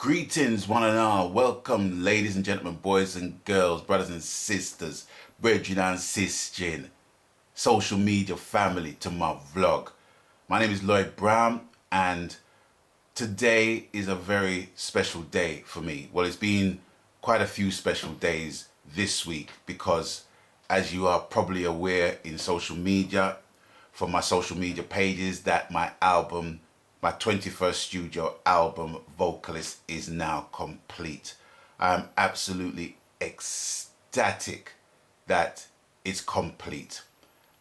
Greetings, one and all. Welcome, ladies and gentlemen, boys and girls, brothers and sisters, brethren and sistren, social media family, to my vlog. My name is Lloyd Brown, and today is a very special day for me. Well, it's been quite a few special days this week because, as you are probably aware in social media, from my social media pages, that my 21st studio album, Vocalist, is now complete. I'm absolutely ecstatic that it's complete,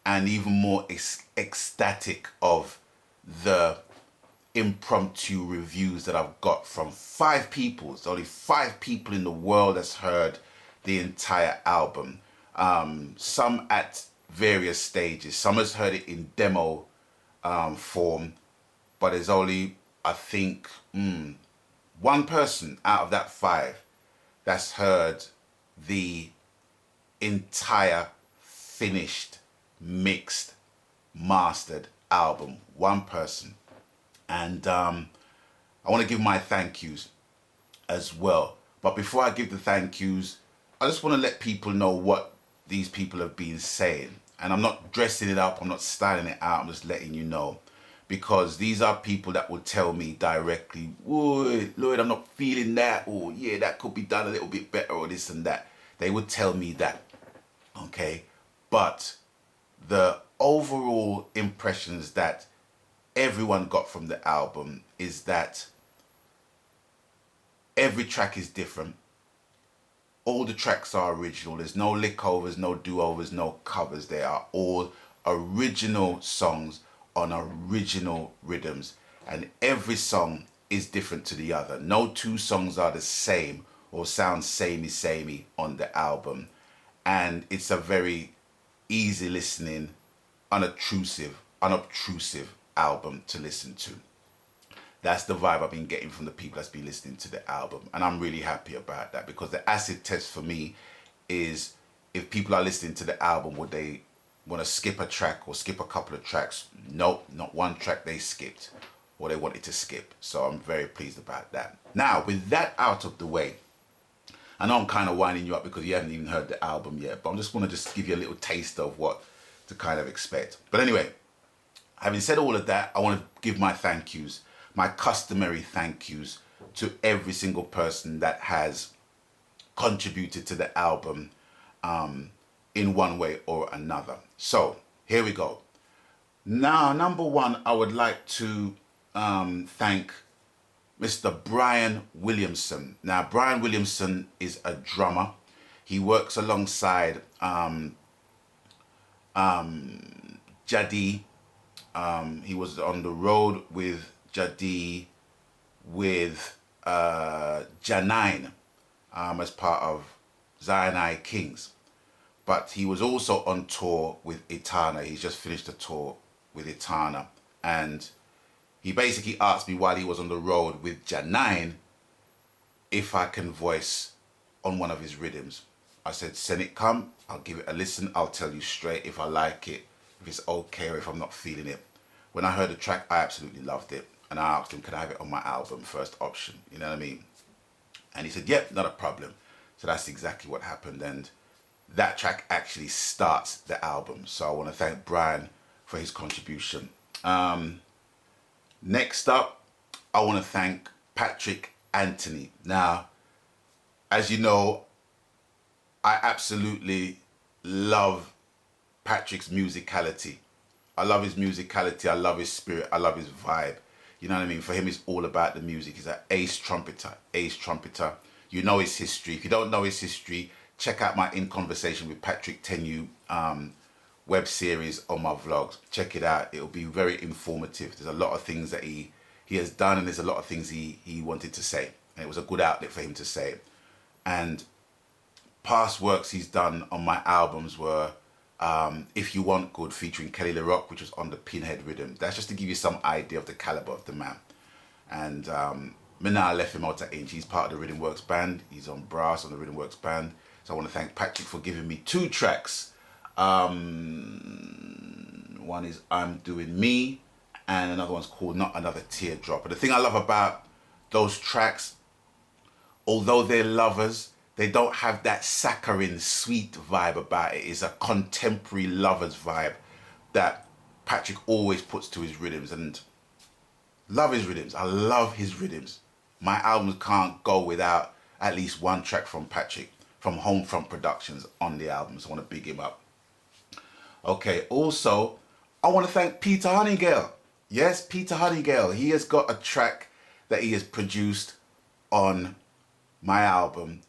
and even more ecstatic of the impromptu reviews that I've got from 5 people. It's only 5 people in the world that's heard the entire album. Some at various stages. Some has heard it in demo form, but there's only, I think, one person out of that 5 that's heard the entire finished, mixed, mastered album. One person. And I want to give my thank yous as well. But before I give the thank yous, I just want to let people know what these people have been saying. And I'm not dressing it up, I'm not styling it out, I'm just letting you know. Because these are people that will tell me directly, "Whoa, Lloyd, I'm not feeling that," or "Yeah, that could be done a little bit better," or this and that. They would tell me that, okay? But the overall impressions that everyone got from the album is that every track is different. All the tracks are original. There's no lickovers, no do-overs, no covers. They are all original songs on original rhythms, and every song is different to the other. No 2 songs are the same or sound samey on the album, and it's a very easy listening, unobtrusive album to listen to. That's the vibe I've been getting from the people that's been listening to the album, and I'm really happy about that, because the acid test for me is, if people are listening to the album, would they want to skip a track or skip a couple of tracks? Nope, not one track they skipped or they wanted to skip. So I'm very pleased about that. Now, with that out of the way, I know I'm kind of winding you up because you haven't even heard the album yet, but I just want to give you a little taste of what to kind of expect. But anyway, having said all of that, I want to give my thank yous, my customary thank yous, to every single person that has contributed to the album in one way or another. So here we go. Now, number one, I would like to thank Mr. Brian Williamson. Now, Brian Williamson is a drummer. He works alongside Jadi. He was on the road with Jadi, with Janine, as part of Zionai Kings. But he was also on tour with Etana. He's just finished a tour with Etana. And he basically asked me while he was on the road with Janine if I can voice on one of his rhythms. I said, "Send it come, I'll give it a listen, I'll tell you straight if I like it, if it's okay, or if I'm not feeling it." When I heard the track, I absolutely loved it. And I asked him, "Can I have it on my album, first option?" You know what I mean? And he said, "Yep, not a problem." So that's exactly what happened. And that track actually starts the album. So I want to thank Brian for his contribution. Next up, I want to thank Patrick Anthony. Now, as you know, I absolutely love Patrick's musicality. I love his musicality, I love his spirit, I love his vibe. You know what I mean? For him, it's all about the music. He's an ace trumpeter. You know his history. If you don't know his history, check out my In Conversation with Patrick Tenue web series on my vlogs. Check it out. It'll be very informative. There's a lot of things that he has done, and there's a lot of things he wanted to say. And it was a good outlet for him to say it. And past works he's done on my albums were If You Want Good featuring Kelly LaRock, which was on the Pinhead rhythm. That's just to give you some idea of the caliber of the man. And Mina left him out at Inch. He's part of the Rhythm Works band. He's on brass on the Rhythm Works band. So I want to thank Patrick for giving me 2 tracks. One is I'm Doing Me, and another one's called Not Another Teardrop. But the thing I love about those tracks although they're lovers, they don't have that saccharine sweet vibe about it. It's a contemporary lovers vibe that Patrick always puts to his rhythms, and love his rhythms. I love his rhythms. My albums can't go without at least one track from Patrick from Homefront Productions on the album, so I want to big him up. Okay, also, I want to thank Peter Honeygale. Yes, Peter Honeygale. He has got a track that he has produced on my album,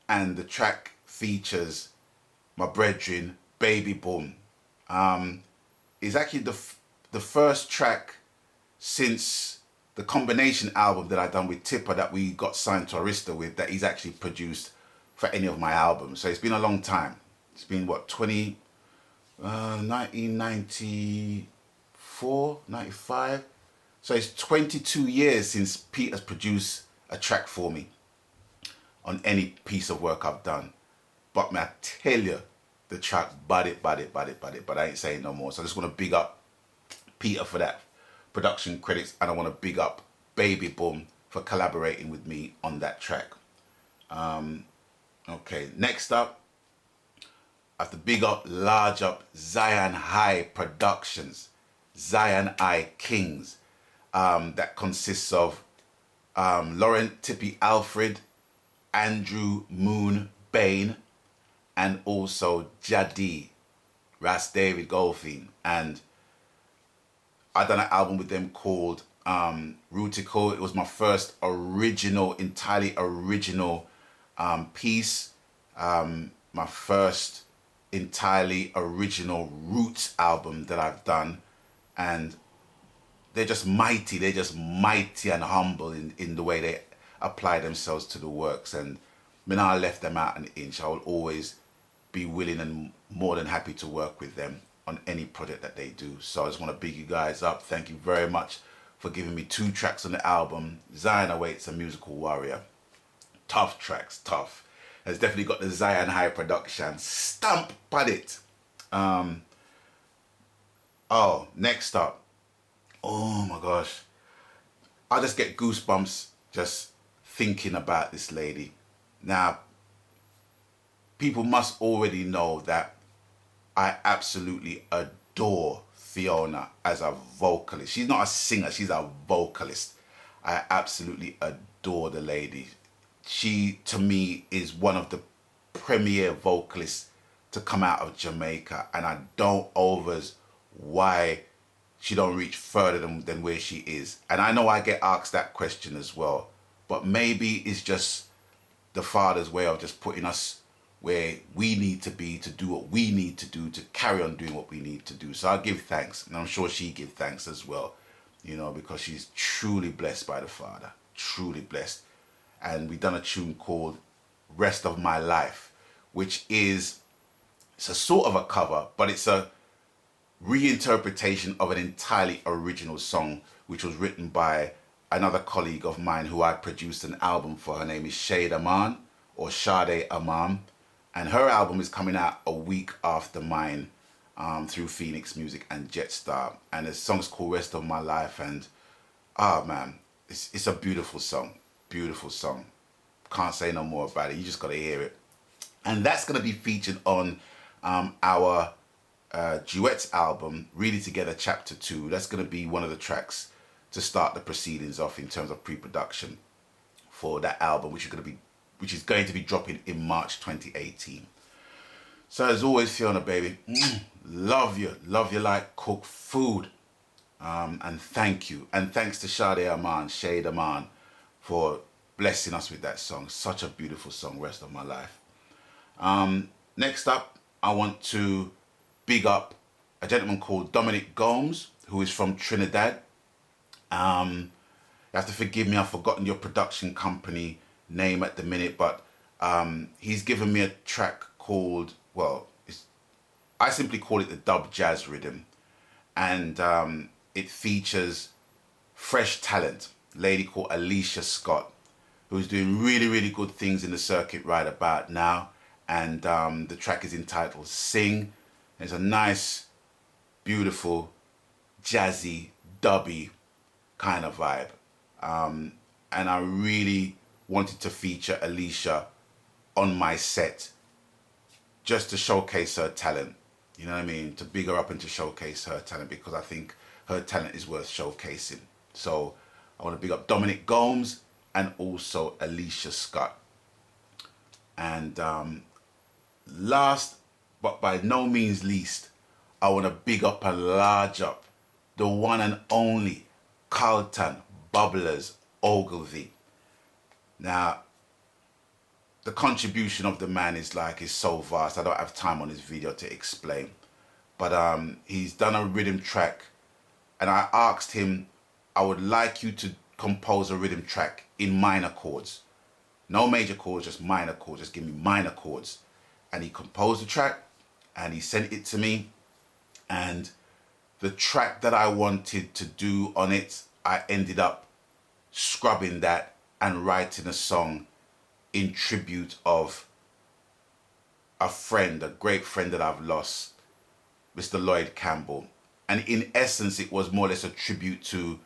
and the track features my brethren, Baby Boom. It's actually the first track since the combination album that I done with Tipper that we got signed to Arista with that he's actually produced for any of my albums. So it's been a long time. It's been what, 1994, 95? So it's 22 years since Pete has produced a track for me on any piece of work I've done. But man, I tell you, the track, but I ain't saying no more. So I just want to big up Peter for that production credits, and I want to big up Baby Boom for collaborating with me on that track. Okay, next up, I have to big up, large up Zion High Productions, Zion I Kings. That consists of Laurent Tippy Alfred, Andrew Moon Bain, and also Jadi, Ras David Golfin. And I done an album with them called Rutico. It was my first original, entirely original piece. My first entirely original Roots album that I've done. And they're just mighty and humble in the way they apply themselves to the works. And when I left them out an inch, I will always be willing and more than happy to work with them on any project that they do. So I just want to big you guys up. Thank you very much for giving me 2 tracks on the album. Zion Awaits, a Musical Warrior. Tough tracks, tough. Has definitely got the Zion High Production stamp on it. Oh, next up. Oh my gosh. I just get goosebumps just thinking about this lady. Now, people must already know that I absolutely adore Fiona as a vocalist. She's not a singer, she's a vocalist. I absolutely adore the lady. She, to me, is one of the premier vocalists to come out of Jamaica, and I don't overs why she don't reach further than where she is. And I know I get asked that question as well, but maybe it's just the Father's way of just putting us where we need to be to do what we need to do to carry on doing what we need to do. So I give thanks, and I'm sure she give thanks as well, you know, because she's truly blessed by the Father, truly blessed. And we done a tune called Rest of My Life, which is, it's a sort of a cover, but it's a reinterpretation of an entirely original song, which was written by another colleague of mine who I produced an album for. Her name is Shade Aman, or Sade Aman, and her album is coming out a week after mine through Phoenix Music and Jetstar, and the song's called Rest of My Life. And man, it's a beautiful song. Beautiful song. Can't say no more about it. You just got to hear it. And that's going to be featured on our duets album, Really Together Chapter 2. That's going to be one of the tracks to start the proceedings off in terms of pre-production for that album, which is going to be dropping in March 2018. So as always, Fiona, baby, love you like cooked food. And thank you. And thanks to Shade Aman, for blessing us with that song. Such a beautiful song, Rest of My Life. Next up, I want to big up a gentleman called Dominic Gomes, who is from Trinidad. You have to forgive me, I've forgotten your production company name at the minute, but he's given me a track called, I simply call it the dub jazz rhythm. And it features fresh talent, a lady called Alicia Scott, who's doing really good things in the circuit right about now. And the track is entitled Sing. It's a nice, beautiful, jazzy, dubby kind of vibe. And I really wanted to feature Alicia on my set just to showcase her talent. You know what I mean? To big her up and to showcase her talent, because I think her talent is worth showcasing. So I want to big up Dominic Gomes and also Alicia Scott. And last but by no means least, I want to big up and large up the one and only Carlton Bubblers Ogilvy. Now, the contribution of the man is so vast. I don't have time on this video to explain. But he's done a rhythm track, and I asked him, I would like you to compose a rhythm track in minor chords. No major chords, just minor chords. Just give me minor chords. And he composed the track and he sent it to me. And the track that I wanted to do on it, I ended up scrubbing that and writing a song in tribute of a friend, a great friend that I've lost, Mr. Lloyd Campbell. And in essence, it was more or less a tribute to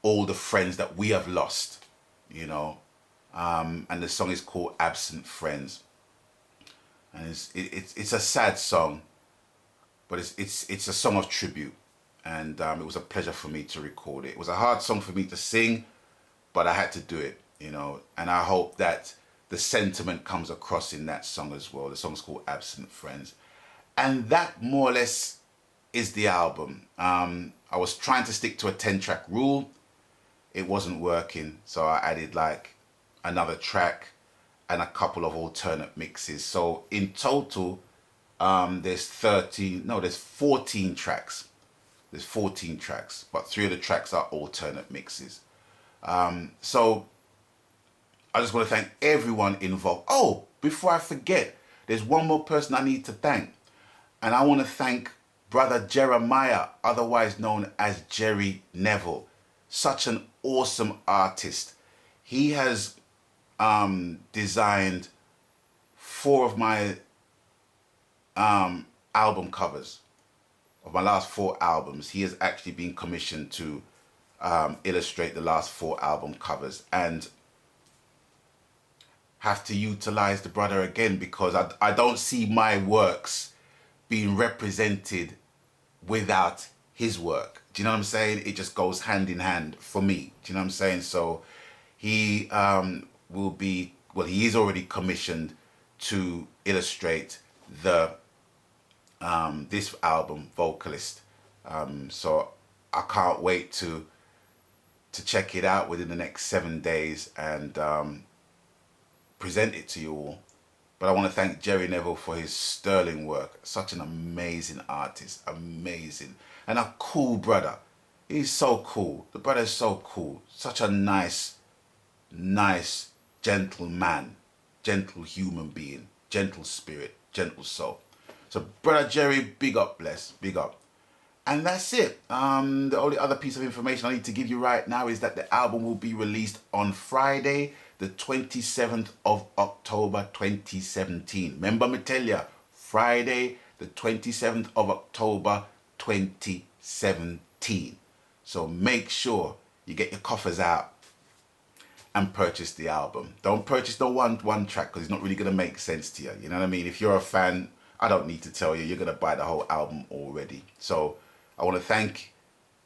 all the friends that we have lost, you know. And the song is called Absent Friends. And it's a sad song, but it's a song of tribute. And it was a pleasure for me to record it. It was a hard song for me to sing, but I had to do it, you know. And I hope that the sentiment comes across in that song as well. The song's called Absent Friends. And that more or less is the album. I was trying to stick to a 10-track rule. It wasn't working, so I added like another track and a couple of alternate mixes. So in total, there's 14 tracks. There's 14 tracks, but 3 of the tracks are alternate mixes. So I just want to thank everyone involved. Oh, before I forget, there's one more person I need to thank. And I want to thank Brother Jeremiah, otherwise known as Jerry Neville. Such an awesome artist. He has designed 4 of my album covers. Of my last 4 albums, he has actually been commissioned to illustrate the last 4 album covers, and have to utilize the brother again because I don't see my works being represented without his work. Do you know what I'm saying? It just goes hand in hand for me. Do you know what I'm saying? So he will be, well, he is already commissioned to illustrate the this album, Vocalist. So I can't wait to check it out within the next 7 days and present it to you all. But I want to thank Jerry Neville for his sterling work. Such an amazing artist, amazing, and a cool brother. He's so cool. The brother is so cool. Such a nice, gentle man, gentle human being, gentle spirit, gentle soul. So brother Jerry, big up, bless, big up. And that's it. The only other piece of information I need to give you right now is that the album will be released on Friday, the 27th of October 2017. Remember me tell ya, Friday, the 27th of October 2017. So make sure you get your coffers out and purchase the album. Don't purchase the one track because it's not really going to make sense to you. You know what I mean? If you're a fan, I don't need to tell you, you're going to buy the whole album already. So I want to thank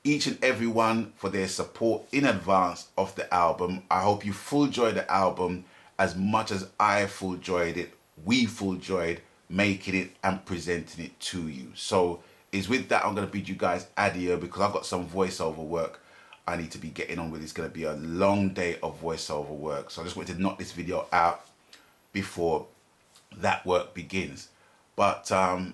each and every one for their support in advance of the album. I hope you full enjoy the album as much as I full enjoyed it. We full enjoyed making it and presenting it to you. So is with that, I'm going to bid you guys adieu because I've got some voiceover work I need to be getting on with. It's going to be a long day of voiceover work. So I just wanted to knock this video out before that work begins. But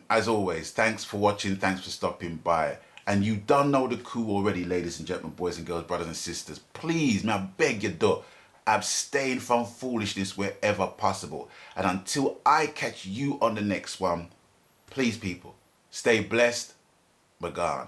as always, thanks for watching. Thanks for stopping by. And you don't know the coup already, ladies and gentlemen, boys and girls, brothers and sisters. Please, may I beg you, do abstain from foolishness wherever possible. And until I catch you on the next one, please, people, stay blessed. Begone.